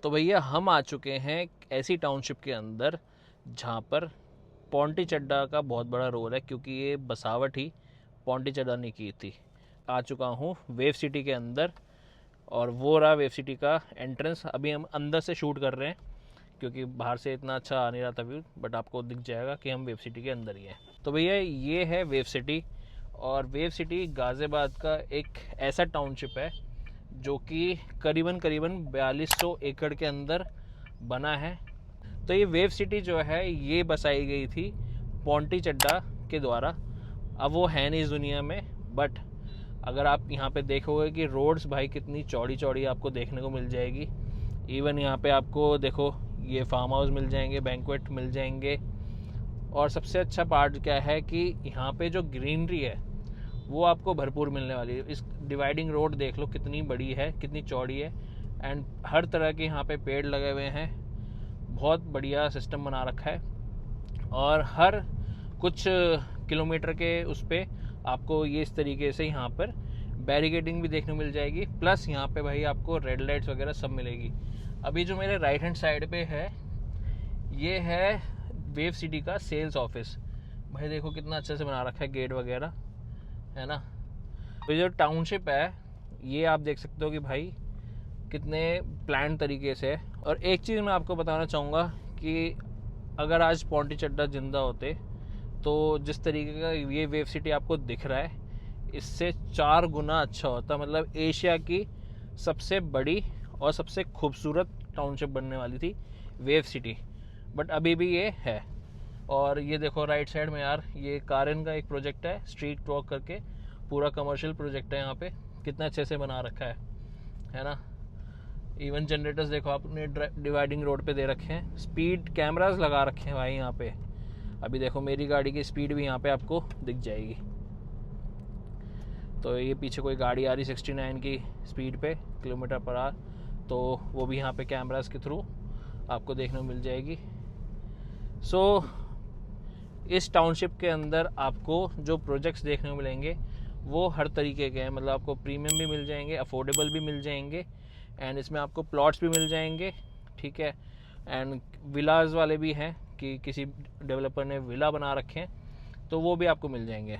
तो भैया हम आ चुके हैं एक ऐसी टाउनशिप के अंदर जहाँ पर पौंटी चड्ढा का बहुत बड़ा रोल है, क्योंकि ये बसावट ही पौंटी चड्ढा ने की थी। आ चुका हूँ वेव सिटी के अंदर, और वो रहा वेव सिटी का एंट्रेंस। अभी हम अंदर से शूट कर रहे हैं क्योंकि बाहर से इतना अच्छा आ नहीं रहा था व्यू, बट आपको दिख जाएगा कि हम वेव सिटी के अंदर ही हैं। तो भैया ये है वेव सिटी, और वेव सिटी गाज़ियाबाद का एक ऐसा टाउनशिप है जो कि करीबन 4200 एकड़ के अंदर बना है। तो ये वेव सिटी जो है ये बसाई गई थी पौंटी चड्ढा के द्वारा। अब वो है नहीं इस दुनिया में, बट अगर आप यहाँ पे देखोगे कि रोड्स भाई कितनी चौड़ी चौड़ी आपको देखने को मिल जाएगी। इवन यहाँ पे आपको देखो ये फार्म हाउस मिल जाएंगे, बैंक्वेट मिल जाएंगे, और सबसे अच्छा पार्ट क्या है कि यहाँ पे जो ग्रीनरी है वो आपको भरपूर मिलने वाली है। इस डिवाइडिंग रोड देख लो कितनी बड़ी है, कितनी चौड़ी है, एंड हर तरह के यहाँ पे पेड़ लगे हुए हैं। बहुत बढ़िया सिस्टम बना रखा है, और हर कुछ किलोमीटर के उस पर आपको ये इस तरीके से यहाँ पर बैरिकेडिंग भी देखने को मिल जाएगी। प्लस यहाँ पे भाई आपको रेड लाइट्स वगैरह सब मिलेगी। अभी जो मेरे राइट हैंड साइड पे है ये है वेव सिटी का सेल्स ऑफिस। भाई देखो कितना अच्छे से बना रखा है, गेट वगैरह है ना। तो जो टाउनशिप है ये आप देख सकते हो कि भाई कितने प्लान तरीके से है। और एक चीज़ मैं आपको बताना चाहूँगा कि अगर आज पौंटी चड्ढा जिंदा होते तो जिस तरीके का ये वेव सिटी आपको दिख रहा है इससे 4 गुना अच्छा होता। मतलब एशिया की सबसे बड़ी और सबसे खूबसूरत टाउनशिप बनने वाली थी वेव सिटी, बट अभी भी ये है। और ये देखो राइट साइड में यार, ये कारेन का एक प्रोजेक्ट है स्ट्रीट वॉक करके, पूरा कमर्शियल प्रोजेक्ट है यहाँ पे। कितना अच्छे से बना रखा है ना। इवन जनरेटर्स देखो आपने डिवाइडिंग रोड पे दे रखे हैं, स्पीड कैमरास लगा रखे हैं भाई यहाँ पे। अभी देखो मेरी गाड़ी की स्पीड भी यहाँ पे आपको दिख जाएगी। तो ये पीछे कोई गाड़ी आ रही 69 की स्पीड पे किलोमीटर पर आवर, तो वो भी यहाँ पे कैमरास के थ्रू आपको देखने को मिल जाएगी। सो इस टाउनशिप के अंदर आपको जो प्रोजेक्ट्स देखने को मिलेंगे वो हर तरीके के हैं। मतलब आपको प्रीमियम भी मिल जाएंगे, अफोर्डेबल भी मिल जाएंगे, एंड इसमें आपको प्लॉट्स भी मिल जाएंगे, ठीक है। एंड विलाज वाले भी हैं कि किसी डेवलपर ने विला बना रखे हैं तो वो भी आपको मिल जाएंगे।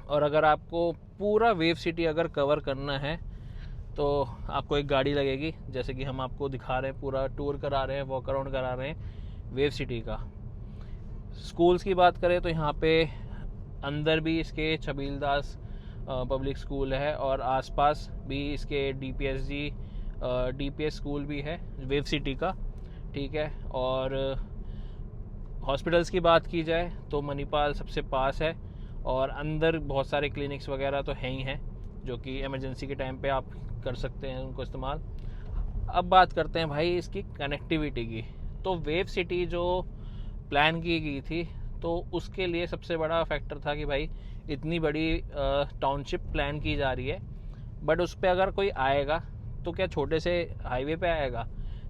और अगर आपको पूरा वेव सिटी अगर कवर करना है तो आपको एक गाड़ी लगेगी, जैसे कि हम आपको दिखा रहे हैं, पूरा टूर करा रहे हैं, वॉक अराउंड करा रहे हैं वेव सिटी का। स्कूल्स की बात करें तो यहाँ पे अंदर भी इसके छबीलदास पब्लिक स्कूल है, और आसपास भी इसके डीपीएस स्कूल भी है वेव सिटी का, ठीक है। और हॉस्पिटल्स की बात की जाए तो मणिपाल सबसे पास है, और अंदर बहुत सारे क्लिनिक्स वगैरह तो हैं ही हैं जो कि इमरजेंसी के टाइम पे आप कर सकते हैं उनको इस्तेमाल। अब बात करते हैं भाई इसकी कनेक्टिविटी की। तो वेव सिटी जो प्लान की गई थी तो उसके लिए सबसे बड़ा फैक्टर था कि भाई इतनी बड़ी टाउनशिप प्लान की जा रही है, बट उस पर अगर कोई आएगा तो क्या छोटे से हाईवे पे आएगा।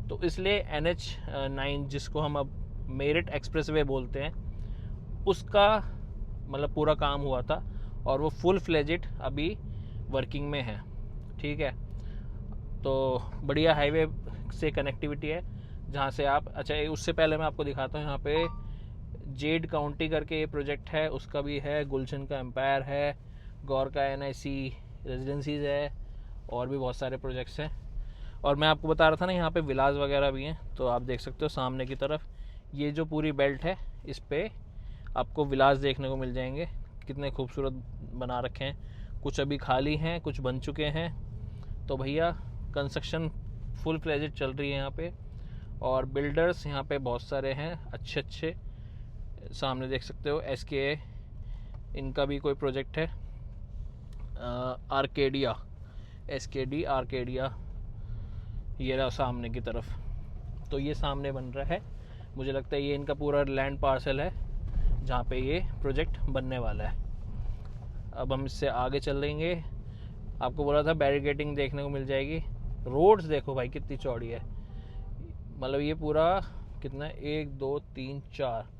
तो इसलिए NH9 जिसको हम अब मेरिट एक्सप्रेस वे बोलते हैं उसका मतलब पूरा काम हुआ था, और वो फुल फ्लेजिड अभी वर्किंग में है, ठीक है। तो बढ़िया हाईवे से कनेक्टिविटी है जहाँ से आप, अच्छा उससे पहले मैं आपको दिखाता हूँ, यहाँ पे जेड काउंटी करके ये प्रोजेक्ट है, उसका भी है, गुलशन का एम्पायर है, गौर का NIC रेजिडेंसीज है, और भी बहुत सारे प्रोजेक्ट्स हैं। और मैं आपको बता रहा था ना यहाँ पे विलाज वगैरह भी हैं, तो आप देख सकते हो सामने की तरफ ये जो पूरी बेल्ट है इस पर आपको विलाज देखने को मिल जाएंगे। कितने खूबसूरत बना रखे हैं, कुछ अभी खाली हैं, कुछ बन चुके हैं। तो भैया कंस्ट्रक्शन फुल फ्लेजेड चल रही है यहाँ पे, और बिल्डर्स यहाँ पे बहुत सारे हैं अच्छे। सामने देख सकते हो SKA, इनका भी कोई प्रोजेक्ट है, आर्केडिया, SKD आर्केडिया, ये रहा सामने की तरफ। तो ये सामने बन रहा है, मुझे लगता है ये इनका पूरा लैंड पार्सल है जहाँ पे ये प्रोजेक्ट बनने वाला है। अब हम इससे आगे चलेंगे। आपको बोला था बैरिकेडिंग देखने को मिल जाएगी। रोड्स देखो भाई कितनी चौड़ी है, मतलब ये पूरा कितना 1 2 3 4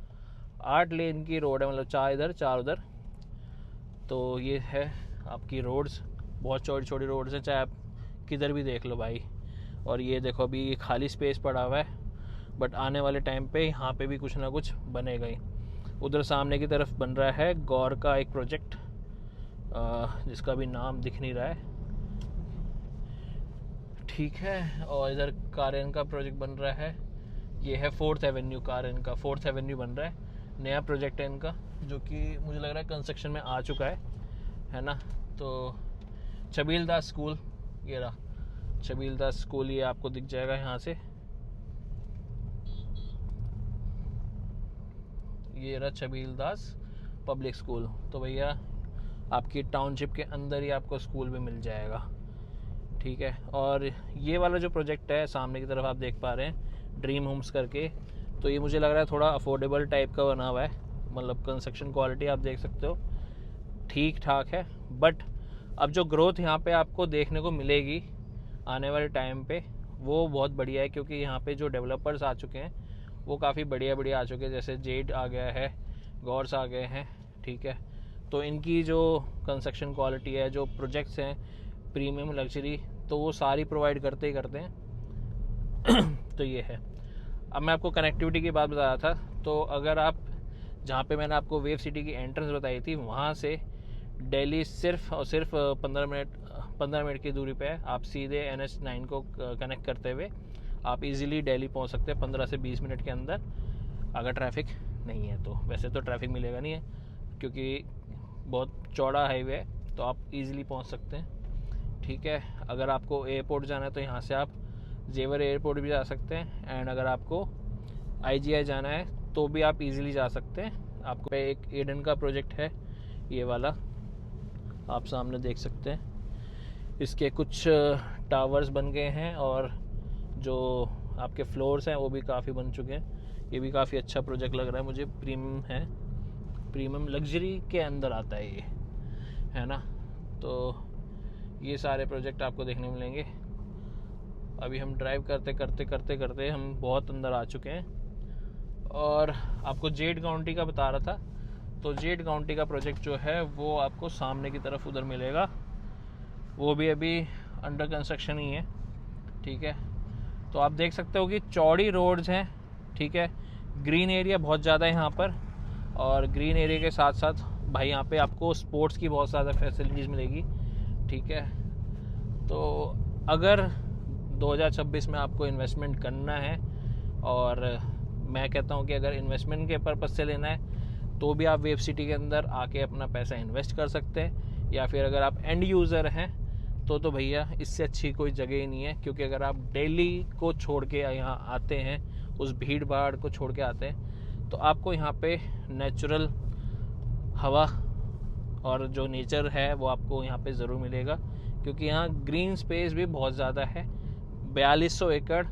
8 लेन की रोड है, मतलब 4 इधर 4 उधर। तो ये है आपकी रोड्स, बहुत चौड़ी चौड़ी रोड्स हैं, चाहे आप किधर भी देख लो भाई। और ये देखो अभी ये खाली स्पेस पड़ा हुआ है, बट आने वाले टाइम पे यहाँ पे भी कुछ ना कुछ बनेगा ही। उधर सामने की तरफ बन रहा है गौर का एक प्रोजेक्ट, जिसका भी नाम दिख नहीं रहा है, ठीक है। और इधर कारेन का प्रोजेक्ट बन रहा है, ये है 4th एवेन्यू, कारेन का 4th एवेन्यू बन रहा है, नया प्रोजेक्ट है इनका, जो कि मुझे लग रहा है कंस्ट्रक्शन में आ चुका है ना। तो छबील दास स्कूल, ये रहा छबील दास स्कूल, ये आपको दिख जाएगा यहाँ से, ये रहा छबील दास पब्लिक स्कूल। तो भैया आपकी टाउनशिप के अंदर ही आपको स्कूल भी मिल जाएगा, ठीक है। और ये वाला जो प्रोजेक्ट है सामने की तरफ आप देख पा रहे हैं ड्रीम होम्स करके, तो ये मुझे लग रहा है थोड़ा अफोर्डेबल टाइप का बना हुआ है, मतलब कंस्ट्रक्शन क्वालिटी आप देख सकते हो ठीक ठाक है। बट अब जो ग्रोथ यहाँ पे आपको देखने को मिलेगी आने वाले टाइम पे वो बहुत बढ़िया है, क्योंकि यहाँ पे जो डेवलपर्स आ चुके हैं वो काफ़ी बढ़िया आ चुके हैं, जैसे जेड आ गया है, गौर्स आ गए हैं, ठीक है। तो इनकी जो कंस्ट्रक्शन क्वालिटी है, जो प्रोजेक्ट्स हैं प्रीमियम लग्जरी, तो वो सारी प्रोवाइड करते हैं। तो ये है। अब मैं आपको कनेक्टिविटी की बात बता रहा था, तो अगर आप जहाँ पे मैंने आपको वेव सिटी की एंट्रेंस बताई थी वहाँ से दिल्ली सिर्फ और सिर्फ 15 मिनट की दूरी पे है। आप सीधे NH9 को कनेक्ट करते हुए आप इजीली दिल्ली पहुँच सकते हैं 15 से 20 मिनट के अंदर, अगर ट्रैफिक नहीं है तो। वैसे तो ट्रैफिक मिलेगा नहीं है क्योंकि बहुत चौड़ा हाईवे है, तो आप इजीली पहुँच सकते हैं, ठीक है। अगर आपको एयरपोर्ट जाना है तो यहाँ से आप जेवर एयरपोर्ट भी जा सकते हैं, एंड अगर आपको IGI जाना है तो भी आप इजीली जा सकते हैं। आपको एक एडन का प्रोजेक्ट है, ये वाला आप सामने देख सकते हैं, इसके कुछ टावर्स बन गए हैं और जो आपके फ्लोर्स हैं वो भी काफ़ी बन चुके हैं। ये भी काफ़ी अच्छा प्रोजेक्ट लग रहा है मुझे, प्रीमियम है, प्रीमियम लग्जरी के अंदर आता है ये, है ना। तो ये सारे प्रोजेक्ट आपको देखने मिलेंगे। अभी हम ड्राइव करते हम बहुत अंदर आ चुके हैं। और आपको जेड काउंटी का बता रहा था, तो जेड काउंटी का प्रोजेक्ट जो है वो आपको सामने की तरफ उधर मिलेगा, वो भी अभी अंडर कंस्ट्रक्शन ही है, ठीक है। तो आप देख सकते हो कि चौड़ी रोड्स हैं, ठीक है, ग्रीन एरिया बहुत ज़्यादा है यहाँ पर, और ग्रीन एरिया के साथ साथ भाई यहाँ पे आपको स्पोर्ट्स की बहुत ज़्यादा फैसिलिटीज़ मिलेगी, ठीक है। तो अगर 2026 में आपको इन्वेस्टमेंट करना है, और मैं कहता हूँ कि अगर इन्वेस्टमेंट के पर्पज़ से लेना है तो भी आप वेव सिटी के अंदर आके अपना पैसा इन्वेस्ट कर सकते हैं, या फिर अगर आप एंड यूज़र हैं तो भैया इससे अच्छी कोई जगह ही नहीं है। क्योंकि अगर आप दिल्ली को छोड़ के यहाँ आते हैं, उस भीड़ भाड़ को छोड़ के आते हैं, तो आपको यहाँ पे नेचुरल हवा और जो नेचर है वो आपको यहाँ पे ज़रूर मिलेगा, क्योंकि यहाँ ग्रीन स्पेस भी बहुत ज़्यादा है। 4200 एकड़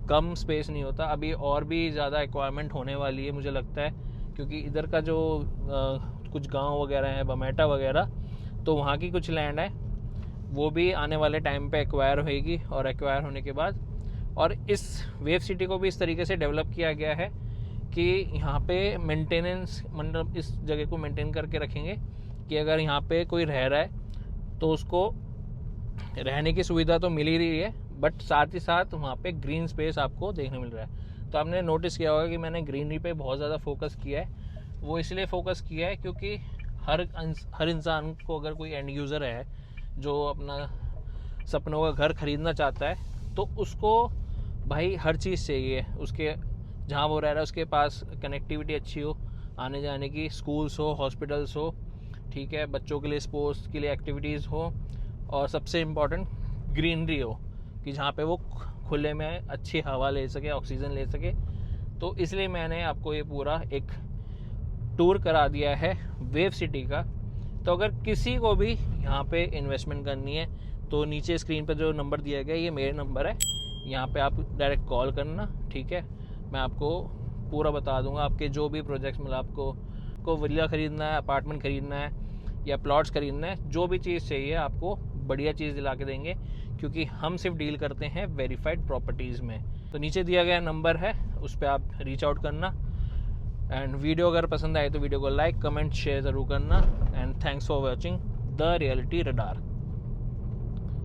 कम स्पेस नहीं होता। अभी और भी ज़्यादा एक्वायरमेंट होने वाली है मुझे लगता है, क्योंकि इधर का जो कुछ गांव वगैरह हैं, बमेटा वगैरह, तो वहाँ की कुछ लैंड है वो भी आने वाले टाइम पे एक्वायर होएगी, और एक्वायर होने के बाद और इस वेव सिटी को भी इस तरीके से डेवलप किया गया है कि यहाँ पे मेंटेनेंस, मतलब इस जगह को मेंटेन करके रखेंगे कि अगर यहाँ पे कोई रह रहा है तो उसको रहने की सुविधा तो मिल ही रही है, बट साथ ही साथ वहाँ पे ग्रीन स्पेस आपको देखने मिल रहा है। तो आपने नोटिस किया होगा कि मैंने ग्रीनरी पे बहुत ज़्यादा फोकस किया है। वो इसलिए फोकस किया है क्योंकि हर इंसान को, अगर कोई एंड यूज़र है जो अपना सपनों का घर ख़रीदना चाहता है, तो उसको भाई हर चीज़ चाहिए। उसके जहाँ वो रह रहा है उसके पास कनेक्टिविटी अच्छी हो, आने जाने की, स्कूल्स हो, हॉस्पिटल्स हो, ठीक है, बच्चों के लिए स्पोर्ट्स के लिए एक्टिविटीज़ हो, और सबसे इम्पॉर्टेंट ग्रीनरी हो कि जहाँ पे वो खुले में अच्छी हवा ले सके, ऑक्सीजन ले सके। तो इसलिए मैंने आपको ये पूरा एक टूर करा दिया है वेव सिटी का। तो अगर किसी को भी यहाँ पे इन्वेस्टमेंट करनी है तो नीचे स्क्रीन पर जो नंबर दिया गया है ये मेरा नंबर है, यहाँ पे आप डायरेक्ट कॉल करना, ठीक है। मैं आपको पूरा बता दूंगा आपके जो भी प्रोजेक्ट्स, मतलब आपको विला ख़रीदना है, अपार्टमेंट ख़रीदना है या प्लॉट्स ख़रीदना है, जो भी चीज़ चाहिए आपको बढ़िया चीज़ दिला के देंगे, क्योंकि हम सिर्फ डील करते हैं वेरीफाइड प्रॉपर्टीज़ में। तो नीचे दिया गया नंबर है, उस पर आप रीच आउट करना। एंड वीडियो अगर पसंद आए तो वीडियो को लाइक, कमेंट, शेयर ज़रूर करना। And thanks for watching the reality radar.